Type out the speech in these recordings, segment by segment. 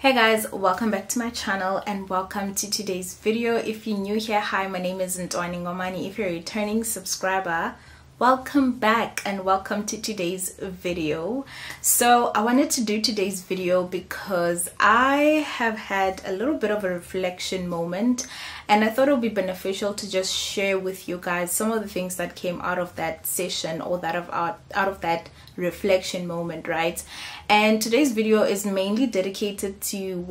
Hey guys, welcome back to my channel and welcome to today's video. If you're new here, hi, my name is Ntwanie. If you're a returning subscriber, welcome back and welcome to today's video. So I wanted to do today's video because I have had a little bit of a reflection moment, and I thought it would be beneficial to just share with you guys some of the things that came out of that session or out of that reflection moment, right? And today's video is mainly dedicated to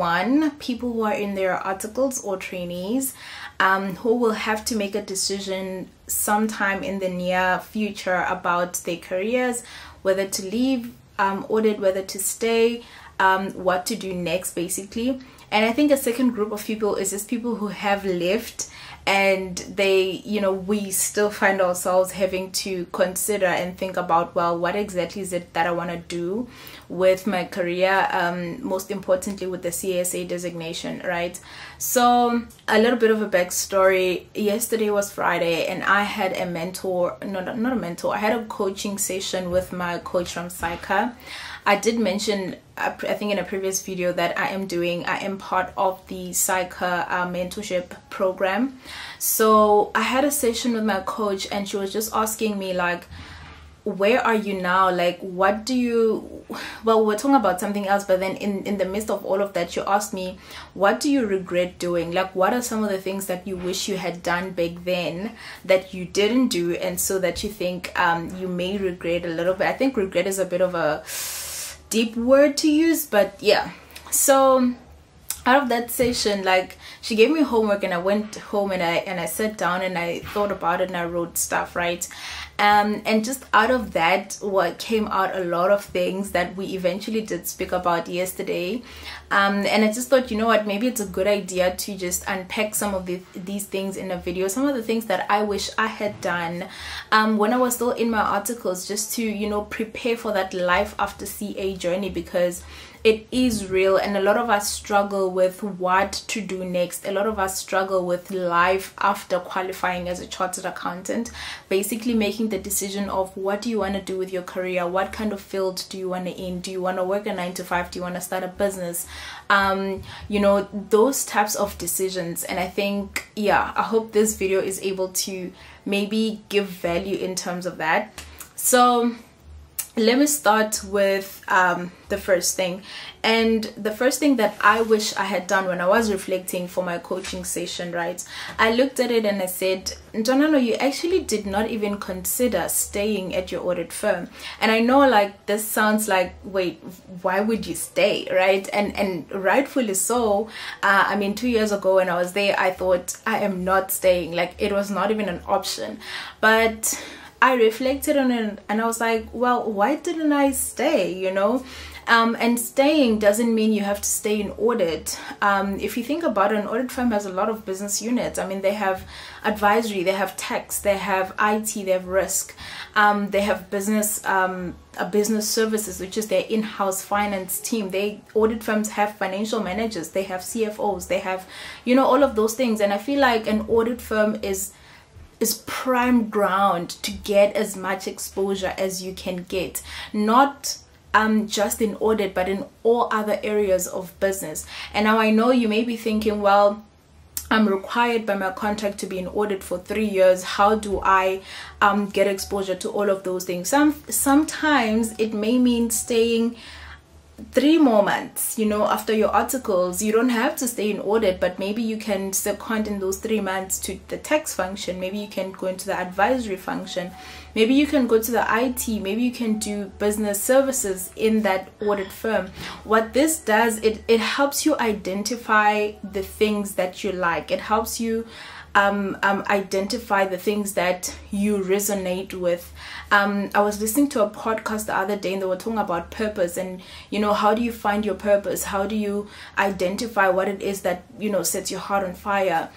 people who are in their articles or trainees who will have to make a decision sometime in the near future about their careers, whether to leave audit, whether to stay, what to do next basically. And I think a second group of people is just people who have left and we still find ourselves having to consider and think about, well, what exactly is it that I want to do with my career, most importantly with the CSA designation, right? So a little bit of a backstory. Yesterday was Friday and I had a I had a coaching session with my coach from Psycha. I did mention, I think in a previous video, that I am part of the Psycha mentorship program. So I had a session with my coach and she was just asking me, like, where are you now? Like, what do you, well, we're talking about something else, but then in the midst of all of that, you asked me, what do you regret doing? Like, what are some of the things that you wish you had done back then that you didn't do, and so that you think you may regret a little bit? I think regret is a bit of a deep word to use, but yeah. So out of that session, like, she gave me homework and I went home and I sat down and I thought about it and I wrote stuff, right? And just out of that, what came out, a lot of things that we eventually did speak about yesterday. And I just thought, you know what, maybe it's a good idea to just unpack some of these things in a video, some of the things that I wish I had done when I was still in my articles, just to, prepare for that life after CA journey, because it is real and a lot of us struggle with what to do next. A lot of us struggle with life after qualifying as a chartered accountant, basically making the decision of what do you want to do with your career, what kind of field do you want to in, do you want to work a 9 to 5, do you want to start a business, those types of decisions. And I think, yeah, I hope this video is able to maybe give value in terms of that. So let me start with the first thing. And the first thing that I wish I had done when I was reflecting for my coaching session, right? I looked at it and I said, Ntwane, you actually did not even consider staying at your audit firm. And I know, like, this sounds like, wait, why would you stay, right? And rightfully so. I mean, 2 years ago when I was there, I thought I am not staying. Like, it was not even an option. But I reflected on it and I was like, well, why didn't I stay, and staying doesn't mean you have to stay in audit. If you think about it, an audit firm has a lot of business units. I mean, they have advisory, they have tax, they have IT, they have risk, they have business services, which is their in-house finance team. Audit firms have financial managers, they have CFOs, they have, all of those things. And I feel like an audit firm is prime ground to get as much exposure as you can get, not just in audit but in all other areas of business. And now I know you may be thinking, well, I'm required by my contract to be in audit for 3 years. How do I get exposure to all of those things? Sometimes it may mean staying 3 more months, after your articles. You don't have to stay in audit, but maybe you can second in those 3 months to the tax function. Maybe you can go into the advisory function. Maybe you can go to the IT. Maybe you can do business services in that audit firm. What this does, it helps you identify the things that you like. It helps you identify the things that you resonate with. I was listening to a podcast the other day and they were talking about purpose and, how do you find your purpose? How do you identify what it is that, sets your heart on fire?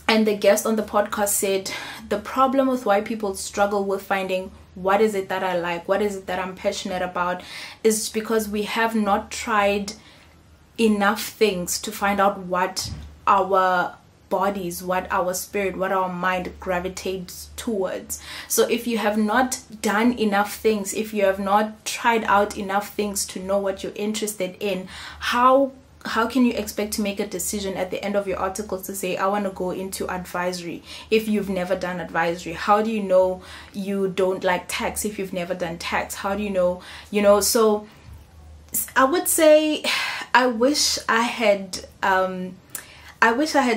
And the guest on the podcast said, the problem with why people struggle with finding what is it that I like, what is it that I'm passionate about, is because we have not tried enough things to find out what our bodies, what our spirit, what our mind gravitates towards. So if you have not done enough things, if you have not tried out enough things to know what you're interested in, how how can you expect to make a decision at the end of your articles to say I want to go into advisory if you've never done advisory? How do you know you don't like tax if you've never done tax? How do you know, so I would say I wish I had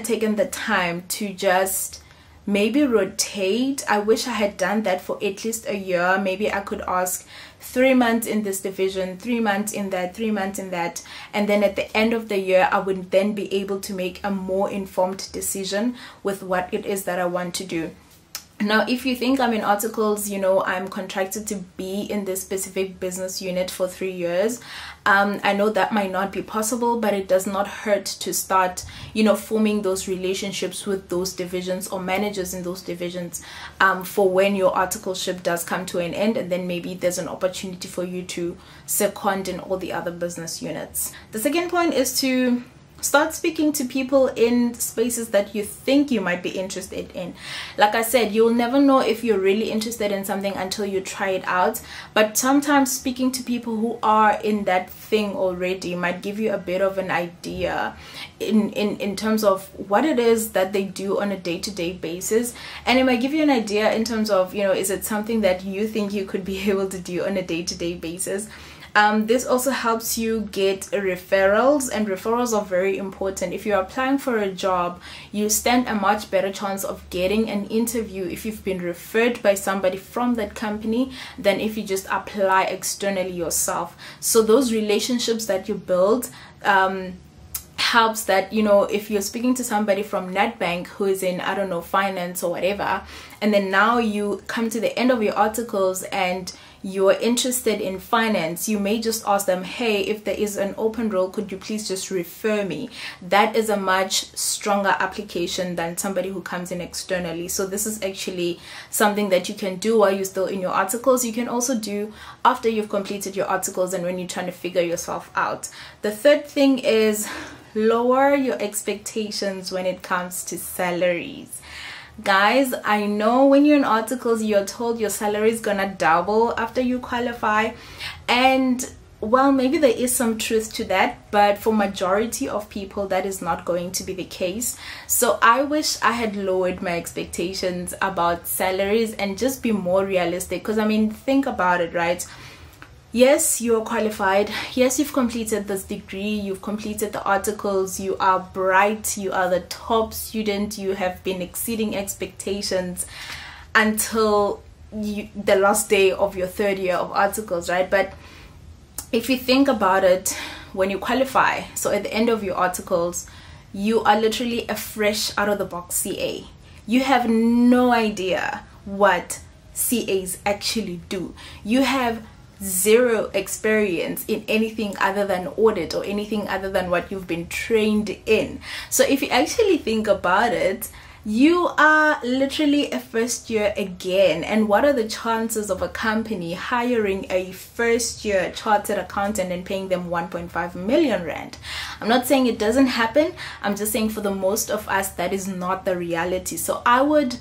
taken the time to just maybe rotate. I wish I had done that for at least a year. Maybe I could ask 3 months in this division, 3 months in that, 3 months in that, and then at the end of the year I would then be able to make a more informed decision with what it is that I want to do. Now, if you think I'm in articles, I'm contracted to be in this specific business unit for 3 years, I know that might not be possible, but it does not hurt to start, forming those relationships with those divisions or managers in those divisions for when your articleship does come to an end, and then maybe there's an opportunity for you to second in all the other business units. The second point is to start speaking to people in spaces that you think you might be interested in. Like I said, you'll never know if you're really interested in something until you try it out, but sometimes speaking to people who are in that thing already might give you a bit of an idea in terms of what it is that they do on a day-to-day basis, and it might give you an idea in terms of, is it something that you think you could be able to do on a day-to-day basis. This also helps you get referrals, and referrals are very important. If you're applying for a job, you stand a much better chance of getting an interview if you've been referred by somebody from that company than if you just apply externally yourself. So those relationships that you build helps that, if you're speaking to somebody from Nedbank who is in, I don't know, finance or whatever, and then now you come to the end of your articles and you're interested in finance, you may just ask them, hey, if there is an open role, could you please just refer me? That is a much stronger application than somebody who comes in externally. So this is actually something that you can do while you're still in your articles. You can also do after you've completed your articles and when you're trying to figure yourself out. The third thing is lower your expectations when it comes to salaries. Guys, I know when you're in articles you're told your salary is gonna double after you qualify, and well, maybe there is some truth to that, but for majority of people that is not going to be the case. So I wish I had lowered my expectations about salaries and just be more realistic, because I mean, think about it, right? Yes, you are qualified. Yes, you've completed this degree, you've completed the articles, you are bright, you are the top student, you have been exceeding expectations until the last day of your 3rd year of articles, right? But if you think about it, when you qualify, so at the end of your articles, you are literally a fresh out of the box CA. You have no idea what CAs actually do. You have zero experience in anything other than audit or anything other than what you've been trained in. So if you actually think about it, you are literally a first year again. And what are the chances of a company hiring a first year chartered accountant and paying them 1.5 million rand? I'm not saying it doesn't happen, I'm just saying for the most of us that is not the reality. So I would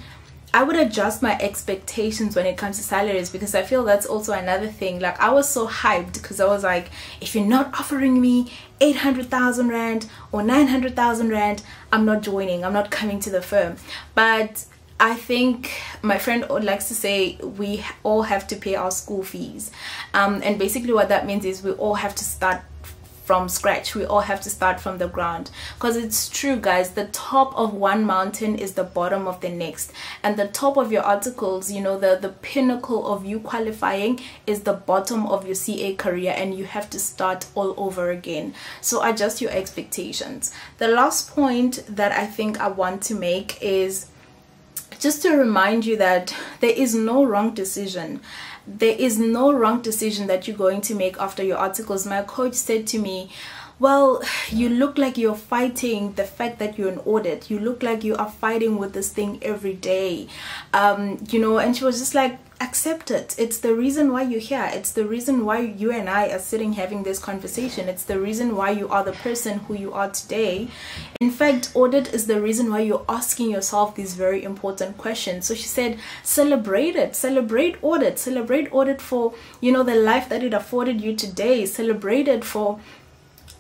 adjust my expectations when it comes to salaries, because I feel that's also another thing. Like, I was so hyped because I was like, if you're not offering me 800,000 rand or 900,000 rand, I'm not joining, I'm not coming to the firm. But I think my friend likes to say we all have to pay our school fees, and basically what that means is we all have to start from scratch. We all have to start from the ground, because it's true, guys, the top of one mountain is the bottom of the next, and the top of your articles, the pinnacle of you qualifying is the bottom of your CA career, and you have to start all over again. So adjust your expectations. The last point that I think I want to make is just to remind you that there is no wrong decision. There is no wrong decision that you're going to make after your articles. My coach said to me, well, you look like you're fighting the fact that you're in audit. You look like you are fighting with this thing every day. And she was just like, accept it. It's the reason why you're here. It's the reason why you and I are sitting having this conversation. It's the reason why you are the person who you are today. In fact, audit is the reason why you're asking yourself these very important questions. So she said, celebrate it. Celebrate audit. Celebrate audit for, the life that it afforded you today. Celebrate it for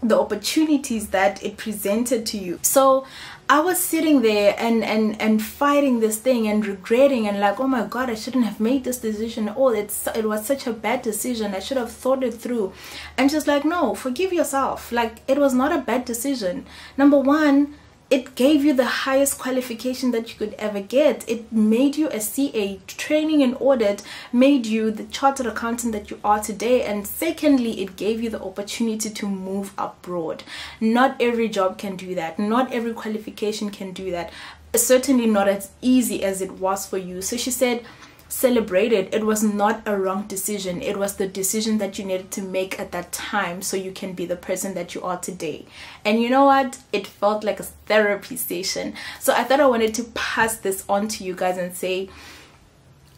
the opportunities that it presented to you. So I was sitting there and fighting this thing and regretting and like, oh my god, I shouldn't have made this decision. Oh, it was such a bad decision. I should have thought it through. And just like, no, forgive yourself. Like, it was not a bad decision. Number one, it gave you the highest qualification that you could ever get. It made you a CA. Training and audit made you the chartered accountant that you are today. And secondly, it gave you the opportunity to move abroad. Not every job can do that. Not every qualification can do that. Certainly not as easy as it was for you. So she said, celebrate it. It was not a wrong decision. It was the decision that you needed to make at that time so you can be the person that you are today. And you know what? It felt like a therapy session. So I thought I wanted to pass this on to you guys and say,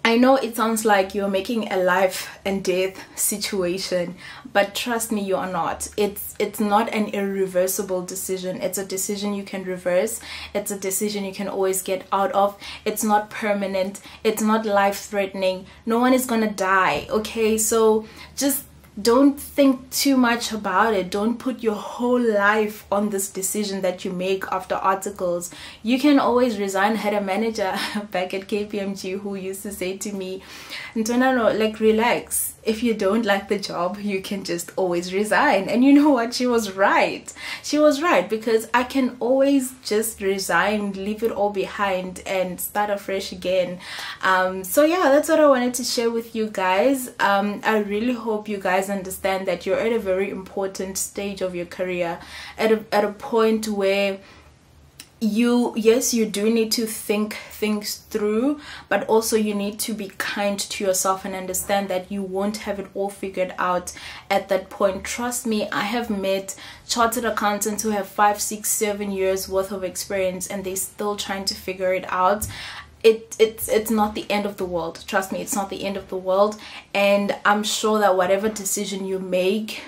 I know it sounds like you're making a life and death situation, but trust me, you are not. It's not an irreversible decision. It's a decision you can reverse. It's a decision you can always get out of. It's not permanent. It's not life-threatening. No one is gonna die, okay? So just don't think too much about it. Don't put your whole life on this decision that you make after articles. You can always resign. I had a manager back at KPMG who used to say to me, Ntwane, like, relax. If you don't like the job, you can just always resign. And you know what? She was right. She was right, because I can always just resign, leave it all behind and start afresh again. So yeah, that's what I wanted to share with you guys. I really hope you guys understand that you're at a very important stage of your career, at a point where yes, you do need to think things through, but also you need to be kind to yourself and understand that you won't have it all figured out at that point. Trust me, I have met chartered accountants who have 5, 6, 7 years worth of experience and they're still trying to figure it out. It's not the end of the world. Trust me, it's not the end of the world. And I'm sure that whatever decision you make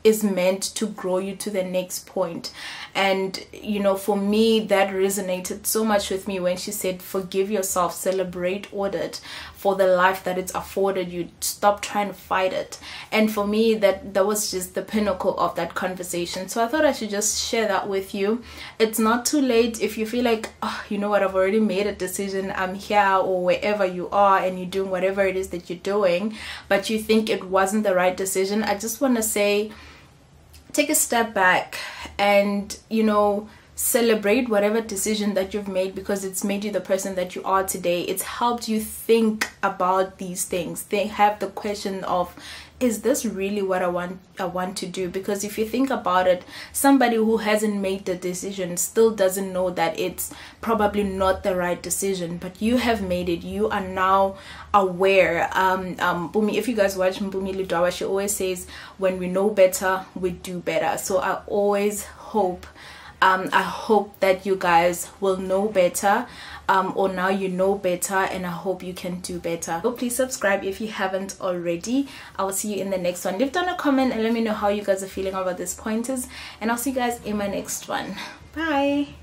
is meant to grow you to the next point. And you know, for me, that resonated so much with me when she said, forgive yourself, celebrate audit for the life that it's afforded you, stop trying to fight it. And for me, that was just the pinnacle of that conversation. So I thought I should just share that with you. It's not too late if you feel like, oh, you know what, I've already made a decision, I'm here or wherever you are and you're doing whatever it is that you're doing, but you think it wasn't the right decision. I just want to say, take a step back and, you know, celebrate whatever decision that you've made, because it's made you the person that you are today. It's helped you think about these things. They have the question of, is this really what I want to do? Because if you think about it, somebody who hasn't made the decision still doesn't know that it's probably not the right decision, but you have made it. You are now aware. Bumi, if you guys watch Bumi Lidawa, she always says, when we know better, we do better. So I always hope that you guys will know better, or now you know better, and I hope you can do better. So please subscribe if you haven't already. I will see you in the next one. Leave down a comment and let me know how you guys are feeling about these pointers, and I'll see you guys in my next one. Bye.